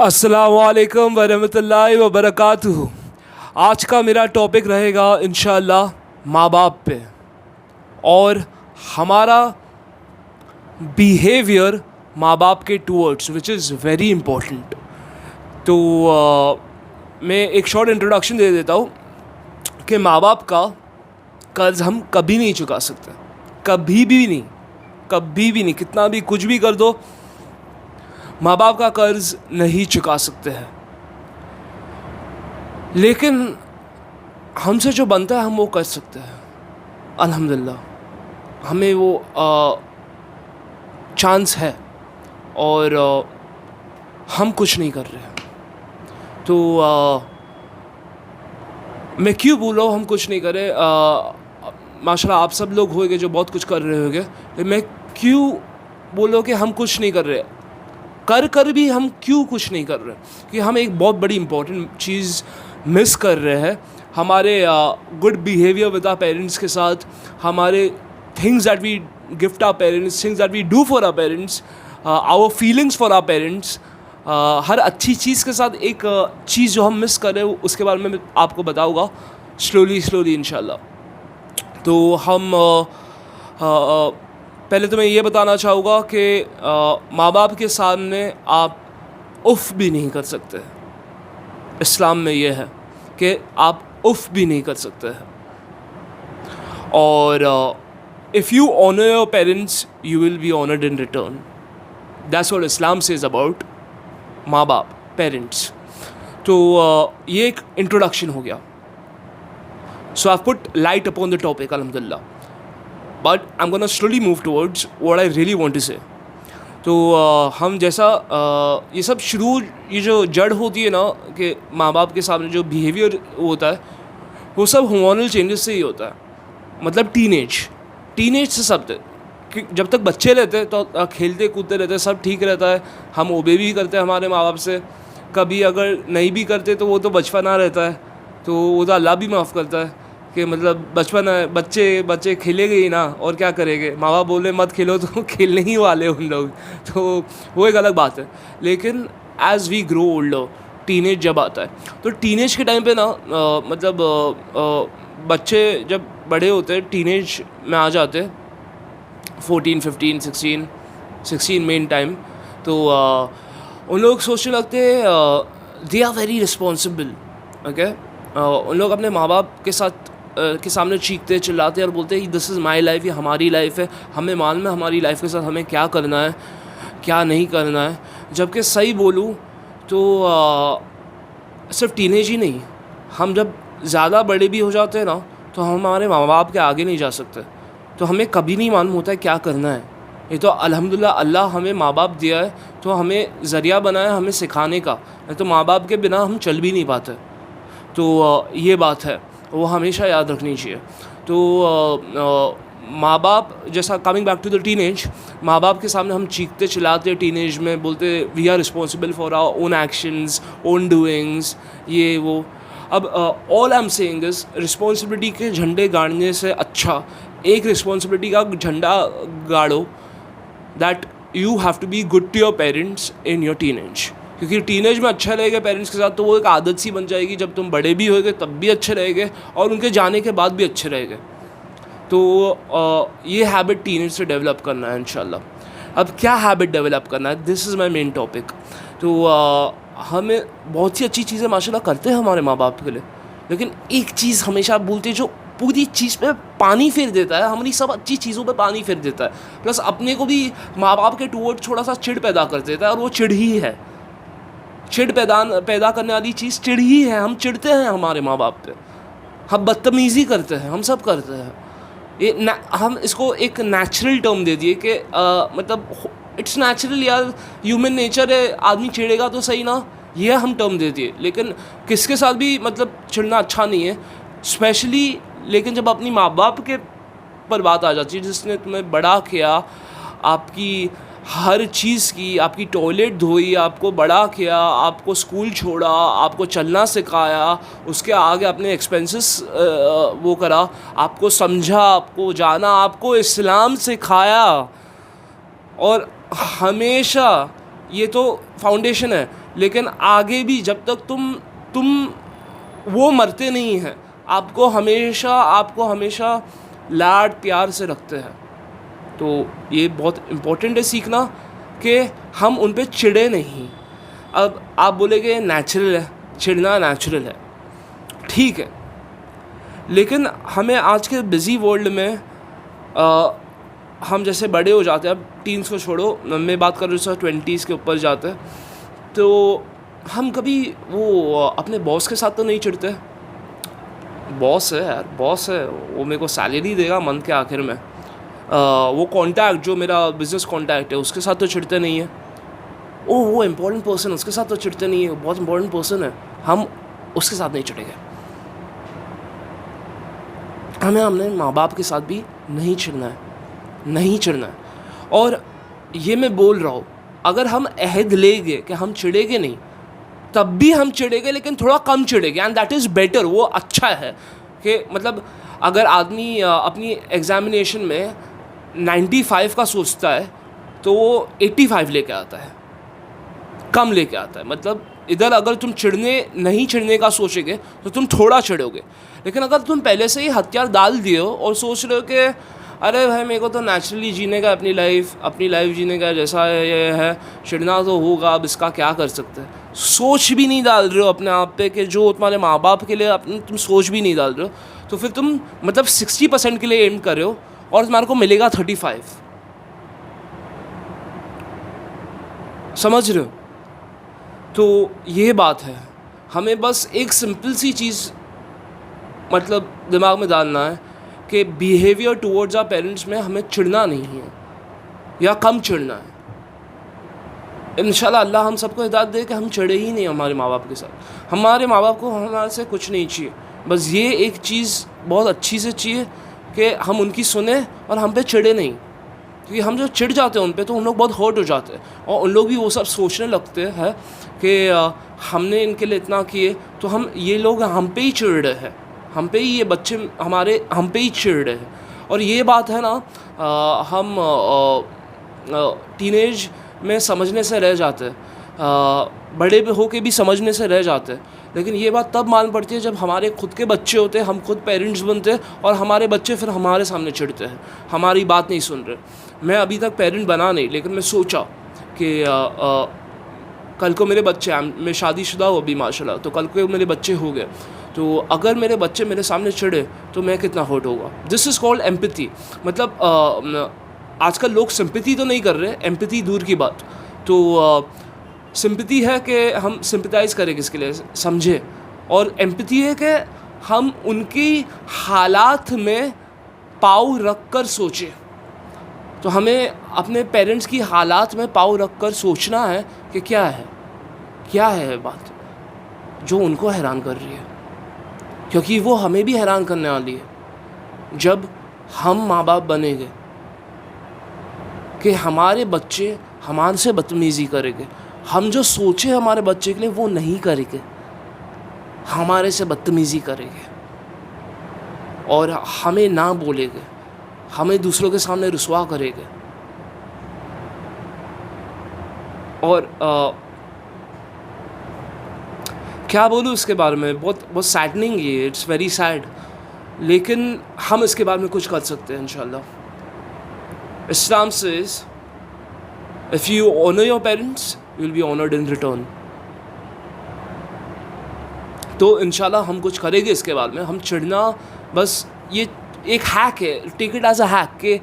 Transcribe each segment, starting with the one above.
अस्सलामुअलैकुम वरहमतुल्लाहि वबरकातुहू। आज का मेरा टॉपिक रहेगा इंशाअल्लाह माँ बाप पे और हमारा बिहेवियर माँ बाप के towards which is very important. तो मैं एक शॉर्ट इंट्रोडक्शन दे देता हूँ कि माँ बाप का कर्ज़ हम कभी नहीं चुका सकते, कभी भी नहीं, कितना भी कुछ भी कर दो, माँ बाप का कर्ज़ नहीं चुका सकते हैं। लेकिन हमसे जो बनता है हम वो कर सकते हैं। अल्हम्दुलिल्लाह हमें वो चांस है और हम कुछ नहीं कर रहे हैं। तो मैं क्यों बोला हम कुछ नहीं कर रहे। माशाल्लाह आप सब लोग होंगे जो बहुत कुछ कर रहे होंगे, तो मैं क्यों बोलो कि हम कुछ नहीं कर रहे, कर भी हम क्यों कुछ नहीं कर रहे, कि हम एक बहुत बड़ी इंपॉर्टेंट चीज़ मिस कर रहे हैं। हमारे good behaviour with our parents के साथ, हमारे things that we gift our parents, things that we do for our parents, our feelings for our parents, हर अच्छी चीज़ के साथ एक चीज़ जो हम मिस कर रहे हैं उसके बारे में मैं आपको बताऊँगा स्लोली इंशाल्लाह। तो हम पहले तो मैं ये बताना चाहूँगा कि माँ बाप के सामने आप उफ़ भी नहीं कर सकते। इस्लाम में ये है कि आप उफ़ भी नहीं कर सकते हैं। और if you honour your parents you will be honoured in return. That's what Islam says about माँ बाप, पेरेंट्स। तो ये एक इंट्रोडक्शन हो गया। So I put light upon the topic अल्हम्दुलिल्लाह, but I am gonna slowly move towards what I really want to say. तो हम जैसा ये सब शुरू, ये जो जड़ होती है ना कि माँ बाप के सामने जो बिहेवियर होता है वो सब हार्मोनल चेंजेस से ही होता है। मतलब टीनेज से सब कि जब तक बच्चे रहते हैं तो खेलते कूदते रहते हैं, सब ठीक रहता है, हम ओबे भी करते हैं हमारे माँ बाप से। कभी अगर नहीं भी करते तो वो तो बचपना रहता है, तो वो तो अल्लाह भी माफ़ करता है कि मतलब बचपन है, बच्चे खेलेंगे ही ना, और क्या करेंगे। माँ बाप बोले मत खेलो तो खेलने ही वाले उन लोग, तो वो एक अलग बात है। लेकिन as we grow older, teenage जब आता है, तो टीनेज के टाइम पे ना बच्चे जब बड़े होते हैं, टीनेज में आ जाते हैं, 14, 15, 16 मेन टाइम, तो उन लोग सोचने लगते हैं they are very responsible. Okay, उन लोग अपने माँ बाप के साथ के सामने चीखते चिल्लाते हैं और बोलते हैं दिस इज़ माई लाइफ, ये हमारी लाइफ है, हमें मालूम है हमारी लाइफ के साथ हमें क्या करना है क्या नहीं करना है। जबकि सही बोलूँ तो सिर्फ टीनेज ही नहीं, हम जब ज़्यादा बड़े भी हो जाते हैं ना तो हम हमारे माँ बाप के आगे नहीं जा सकते, तो हमें कभी नहीं मालूम होता है क्या करना है। ये तो अल्हम्दुलिल्लाह अल्लाह हमें माँ बाप दिया है तो हमें ज़रिया बनाया हमें सिखाने का, नहीं तो माँ बाप के बिना हम चल भी नहीं पाते। तो ये बात है, वो हमेशा याद रखनी चाहिए। तो माँ बाप जैसा, coming back to the teenage, माँ बाप के सामने हम चीखते चिल्लाते टीनेज में, बोलते we are responsible for our own actions, own doings, ये वो। अब all I am saying is, responsibility के झंडे गाड़ने से अच्छा एक रिस्पॉन्सिबिलिटी का झंडा गाड़ो, that you have to be good to your parents in your teenage. क्योंकि टीनेज में अच्छा रहेगा पेरेंट्स के साथ तो वो एक आदत सी बन जाएगी, जब तुम बड़े भी होगे तब भी अच्छे रहेंगे और उनके जाने के बाद भी अच्छे रहेंगे। तो ये हैबिट टीनेज से डेवलप करना है इंशाल्लाह। अब क्या हैबिट डेवलप करना है, this is my main topic. तो हमें बहुत सी अच्छी चीज़ें माशाल्लाह करते हैं हमारे माँ बाप के लिए, लेकिन एक चीज़ हमेशा भूलते हैं जो पूरी चीज़ पे पानी फेर देता है, हमारी सब अच्छी चीज़ों पे पानी फेर देता है, प्लस अपने को भी माँ बाप के टूवर्ड थोड़ा सा चिढ़ पैदा कर देता है। और वो चिढ़ ही है, चिढ़ पैदा करने वाली चीज़ चिढ़ ही है। हम चिढ़ते हैं हमारे माँ बाप पे, हम बदतमीज़ी करते हैं, हम सब करते हैं। हम इसको एक नेचुरल टर्म दे दिए कि मतलब इट्स नेचुरल यार, ह्यूमन नेचर है, आदमी चिढ़ेगा तो सही ना, ये हम टर्म दे दिए। लेकिन किसके साथ भी मतलब चिढ़ना अच्छा नहीं है, स्पेशली। लेकिन जब अपनी माँ बाप के पर बात आ जाती है, जिसने तुम्हें बड़ा किया, आपकी हर चीज़ की, आपकी टॉयलेट धोई, आपको बड़ा किया, आपको स्कूल छोड़ा, आपको चलना सिखाया, उसके आगे अपने एक्सपेंसेस वो करा, आपको समझा, आपको जाना, आपको इस्लाम सिखाया, और हमेशा ये तो फाउंडेशन है, लेकिन आगे भी जब तक तुम वो मरते नहीं हैं, आपको हमेशा लाड प्यार से रखते हैं। तो ये बहुत इम्पोर्टेंट है सीखना कि हम उन पे चिढ़े नहीं। अब आप बोलेंगे नेचुरल है, चिढ़ना नेचुरल है, ठीक है, लेकिन हमें आज के बिज़ी वर्ल्ड में हम जैसे बड़े हो जाते हैं, अब टीन्स को छोड़ो, मैं बात कर रहा हूँ 20s के ऊपर जाते हैं, तो हम कभी वो अपने बॉस के साथ तो नहीं चिढ़ते। बॉस है यार, बॉस है, वो मेरे को सैलरी देगा मंथ के आखिर में। वो कॉन्टैक्ट जो मेरा बिज़नेस कॉन्टैक्ट है उसके साथ तो चिढ़ते नहीं है। वो इम्पोर्टेंट पर्सन, उसके साथ तो चिढ़ते नहीं है, बहुत इंपॉर्टेंट पर्सन है, हम उसके साथ नहीं चिढ़ेंगे। हमें अपने माँ बाप के साथ भी नहीं चिढ़ना है। और ये मैं बोल रहा हूँ, अगर हम अहद लेंगे कि हम चिढ़ेंगे नहीं, तब भी हम चिढ़ेंगे, लेकिन थोड़ा कम चिढ़ेंगे, एंड दैट इज़ बेटर। वो अच्छा है कि मतलब अगर आदमी अपनी एग्जामिनेशन में 95 का सोचता है तो वो 85 लेके आता है, कम लेके आता है। मतलब इधर अगर तुम नहीं चिढ़ने का सोचोगे तो तुम थोड़ा चिढ़ोगे, लेकिन अगर तुम पहले से ही हथियार डाल दिए हो और सोच रहे हो कि अरे भाई मेरे को तो नेचुरली जीने का, अपनी लाइफ जीने का, जैसा ये है, चिढ़ना तो होगा, अब इसका क्या कर सकते हैं, सोच भी नहीं डाल रहे हो अपने आप पे कि जो तुम्हारे माँ बाप के लिए अपने तुम सोच भी नहीं डाल रहे हो, तो फिर तुम मतलब 60% के लिए एम कर रहे हो और तुम्हारे को मिलेगा 35। समझ रहे हो? तो ये बात है, हमें बस एक सिंपल सी चीज़ मतलब दिमाग में डालना है कि बिहेवियर टुवर्ड्स आवर पेरेंट्स में हमें चिढ़ना नहीं है या कम चिढ़ना है। इंशाल्लाह अल्लाह हम सबको हिदायत दे कि हम चिढ़े ही नहीं हमारे माँ बाप के साथ। हमारे माँ बाप को हमारे से कुछ नहीं चाहिए, बस ये एक चीज़ बहुत अच्छी से चाहिए कि हम उनकी सुने और हम पे चिढ़े नहीं, क्योंकि हम जो चिढ़ जाते हैं उन पे तो उन लोग बहुत हर्ट हो जाते हैं और उन लोग भी वो सब सोचने लगते हैं कि हमने इनके लिए इतना किए तो ये लोग हम पे ही चिढ़ रहे हैं, हम पे ही ये बच्चे हम पे ही चिढ़ रहे हैं। और ये बात है ना, हम टीनेज में समझने से रह जाते हैं, बड़े हो के भी समझने से रह जाते हैं, लेकिन ये बात तब मालूम पड़ती है जब हमारे खुद के बच्चे होते हैं, हम खुद पेरेंट्स बनते हैं और हमारे बच्चे फिर हमारे सामने चिढ़ते हैं, हमारी बात नहीं सुन रहे। मैं अभी तक पेरेंट बना नहीं, लेकिन मैं सोचा कि कल को मेरे बच्चे, मैं शादीशुदा हूँ अभी माशाल्लाह, तो कल को मेरे बच्चे हो गए, तो अगर मेरे बच्चे मेरे सामने चिढ़े तो मैं कितना हर्ट होगा। This is called empathy. मतलब आजकल लोग सिंपैथी तो नहीं कर रहे, एम्पैथी दूर की बात। तो सिंपैथी है कि हम सिंपैथाइज़ करें किसके लिए, समझे, और एम्पैथी है कि हम उनकी हालात में पाँव रख कर सोचें। तो हमें अपने पेरेंट्स की हालात में पाँव रख कर सोचना है कि क्या है बात जो उनको हैरान कर रही है, क्योंकि वो हमें भी हैरान करने वाली है जब हम माँ बाप बनेंगे, कि हमारे बच्चे हमारे से बदतमीज़ी करेंगे, हम जो सोचे हमारे बच्चे के लिए वो नहीं करेंगे, हमारे से बदतमीज़ी करेंगे और हमें ना बोलेंगे, हमें दूसरों के सामने रुसवा करेंगे। और क्या बोलूँ इसके बारे में, बहुत सैडनिंग है, इट्स वेरी सैड, लेकिन हम इसके बारे में कुछ कर सकते हैं इंशाल्लाह। Islam says, if you honor your parents, you will be honored in return. तो इंशाल्लाह हम कुछ करेंगे इसके बारे में। हम चिढ़ना, बस ये एक हैक है, take it as a hack, कि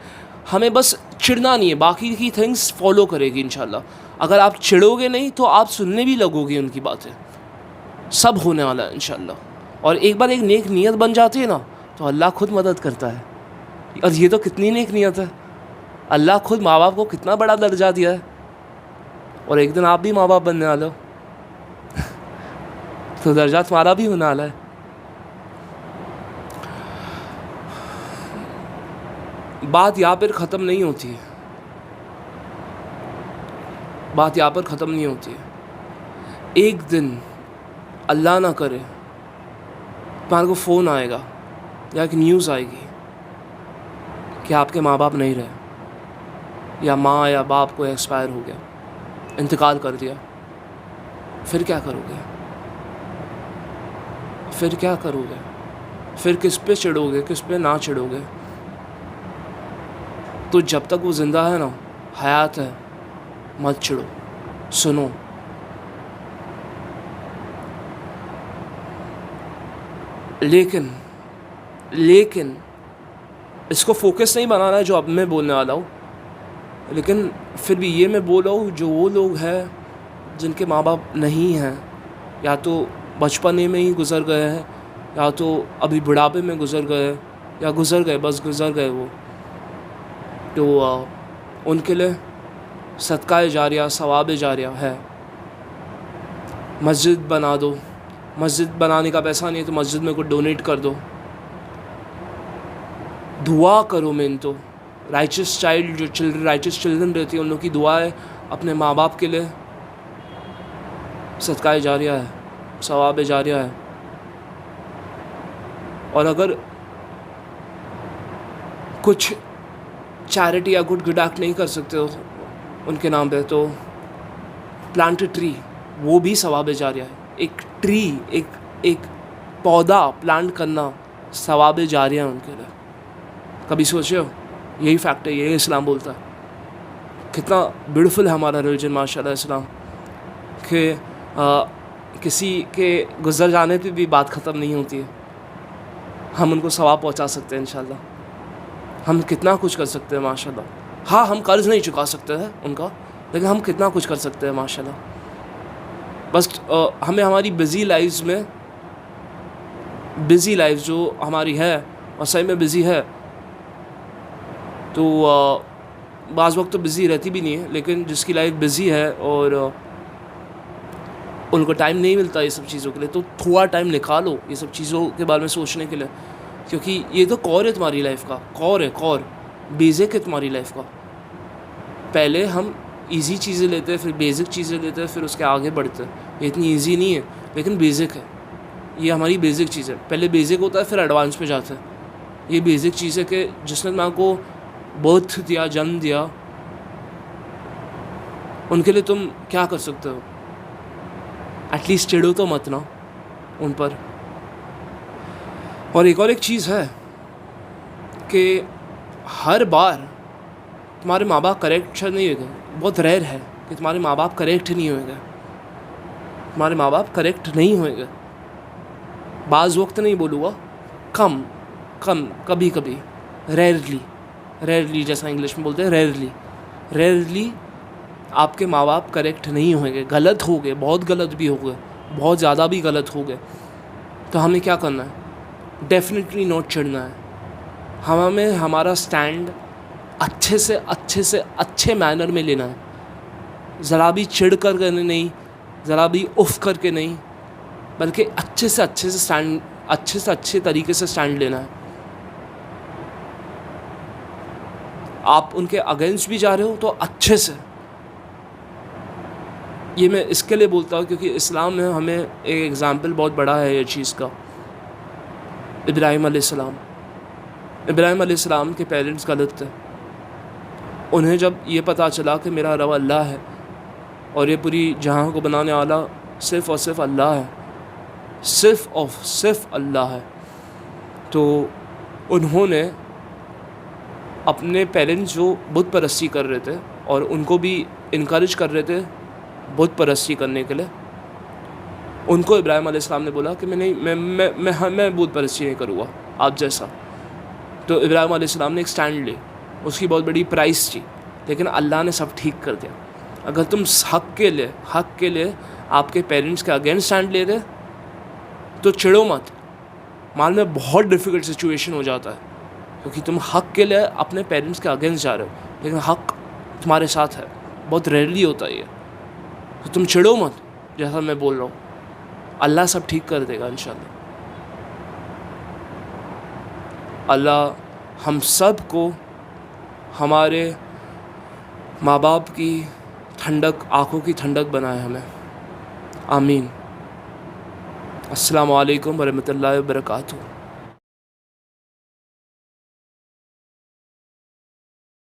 हमें बस चिढ़ना नहीं है, बाकी की थिंग्स फॉलो करेगी इंशाल्लाह। अगर आप चिढ़ोगे नहीं तो आप सुनने भी लगोगे उनकी बातें, सब होने वाला है इंशाल्लाह। और एक बार एक नेक नीयत बन जाती है ना तो अल्लाह खुद मदद करता है। और ये तो कितनी नेक नीयत है, अल्लाह खुद माँ बाप को कितना बड़ा दर्जा दिया है, और एक दिन आप भी माँ बाप बनने वाले हो तो दर्जा तुम्हारा भी होने वाला है। बात यहाँ पर ख़त्म नहीं होती है, बात यहाँ पर ख़त्म नहीं होती है। एक दिन अल्लाह ना करे तुम्हारे को फ़ोन आएगा या एक न्यूज़ आएगी कि आपके माँ बाप नहीं रहे, या माँ या बाप को एक्सपायर हो गया, इंतकाल कर दिया, फिर क्या करोगे? फिर क्या करोगे? फिर किस पे चिढ़ोगे, किस पे ना चिढ़ोगे? तो जब तक वो ज़िंदा है ना, हयात है, मत चिढ़ो, सुनो। लेकिन इसको फोकस नहीं बनाना है जो अब मैं बोलने वाला हूँ, लेकिन फिर भी ये मैं बोल रहा हूँ, जो वो लोग हैं जिनके माँ बाप नहीं हैं, या तो बचपने में ही गुज़र गए हैं, या तो अभी बुढ़ापे में गुज़र गए, या गुज़र गए, बस गुज़र गए वो, तो उनके लिए सदका जारिया, सवाब जारिया है। मस्जिद बना दो, मस्जिद बनाने का पैसा नहीं है तो मस्जिद में कुछ डोनेट कर दो। दुआ करो। मेन तो राइचस चाइल्ड, जो राइचस चिल्ड्रन रहती है, उन लोग की दुआएं अपने माँ बाप के लिए सदका जारिया है, सवाब जारिया है। और अगर कुछ चैरिटी या गुड एक्ट नहीं कर सकते हो उनके नाम पे, तो प्लांट ट्री, वो भी सवाब जारिया है। एक ट्री, एक पौधा प्लांट करना सवाब जारिया है उनके लिए। कभी सोचे हो? यही फैक्ट है, यही इस्लाम बोलता है। कितना ब्यूटीफुल है हमारा रिलीजन माशाल्लाह इस्लाम, कि किसी के गुजर जाने पे भी बात ख़त्म नहीं होती है, हम उनको सवाब पहुंचा सकते हैं इंशाल्लाह। हम कितना कुछ कर सकते हैं माशाल्लाह। हाँ, हम कर्ज नहीं चुका सकते हैं उनका, लेकिन हम कितना कुछ कर सकते हैं माशाल्लाह। बस हमें हमारी बिज़ी लाइफ जो हमारी है, और सही में बिज़ी है, तो बाज़ वक्त तो बिज़ी रहती भी नहीं है, लेकिन जिसकी लाइफ बिज़ी है और उनको टाइम नहीं मिलता ये सब चीज़ों के लिए, तो थोड़ा टाइम निकालो ये सब चीज़ों के बारे में सोचने के लिए, क्योंकि ये तो कोर है तुम्हारी लाइफ का, कोर बेसिक है तुम्हारी लाइफ का। पहले हम इजी चीज़ें लेते हैं, फिर बेसिक चीज़ें लेते हैं, फिर उसके आगे बढ़ते हैं। ये इतनी इजी नहीं है, लेकिन बेसिक है, ये हमारी बेसिक चीज़ है। पहले बेसिक होता है, फिर एडवांस पे जाते हैं। ये बेसिक चीज़ है कि जिसने तुम्हारे को बर्थ दिया, जन्म दिया, उनके लिए तुम क्या कर सकते हो? एटलीस्ट चिढ़ो तो मत ना उन पर। और एक चीज़ है कि हर बार तुम्हारे माँ बाप करेक्ट नहीं होंगे। बहुत रेयर है कि तुम्हारे माँ बाप करेक्ट नहीं होंगे, तुम्हारे माँ बाप करेक्ट नहीं होंगे। बाज़ वक्त नहीं बोलूँगा, कम कभी रेयरली, जैसा इंग्लिश में बोलते हैं रेयरली आपके माँ बाप करेक्ट नहीं होंगे। गलत हो गए, बहुत गलत भी हो गए, बहुत ज़्यादा भी गलत हो गए, तो हमें क्या करना है? डेफिनेटली नोट चिढ़ना है। हमें हमारा स्टैंड अच्छे से अच्छे मैनर में लेना है। ज़रा भी चिढ़ कर करने नहीं, ज़रा भी उफ करके नहीं, बल्कि अच्छे से अच्छे तरीके से स्टैंड लेना है। आप उनके अगेंस्ट भी जा रहे हो तो अच्छे से। ये मैं इसके लिए बोलता हूँ क्योंकि इस्लाम में हमें एक एग्ज़ाम्पल बहुत बड़ा है ये चीज़ का। इब्राहिम अलैहिस्सलाम के पेरेंट्स गलत थे। उन्हें जब ये पता चला कि मेरा रब अल्लाह है और ये पूरी जहां को बनाने वाला सिर्फ़ और सिर्फ अल्लाह है, सिर्फ अल्लाह है, तो उन्होंने अपने पेरेंट्स जो बुत परस्ती कर रहे थे और उनको भी इनकरेज कर रहे थे बुत परस्ती करने के लिए, उनको इब्राहिम अलैहिस्सलाम ने बोला कि मैं बुत परस्ती नहीं करूँगा आप जैसा। तो इब्राहिम अलैहिस्सलाम ने एक स्टैंड ली, उसकी बहुत बड़ी प्राइस थी, लेकिन अल्लाह ने सब ठीक कर दिया। अगर तुम हक़ के लिए आपके पेरेंट्स के अगेंस्ट स्टैंड ले रहे तो चिढ़ो मत। माल में बहुत डिफ़िकल्ट सिचुएशन हो जाता है क्योंकि तुम हक़ के लिए अपने पेरेंट्स के अगेंस्ट जा रहे हो, लेकिन हक़ तुम्हारे साथ है। बहुत रेयरली होता है ये, तो तुम चिढ़ो मत। जैसा मैं बोल रहा हूँ, अल्लाह सब ठीक कर देगा इंशाल्लाह। अल्लाह हम सब को हमारे माँ बाप की ठंडक, आँखों की ठंडक बनाए हमें। आमीन। अस्सलामु अलैकुम वरहमतुल्लाहि वबरकातुहू।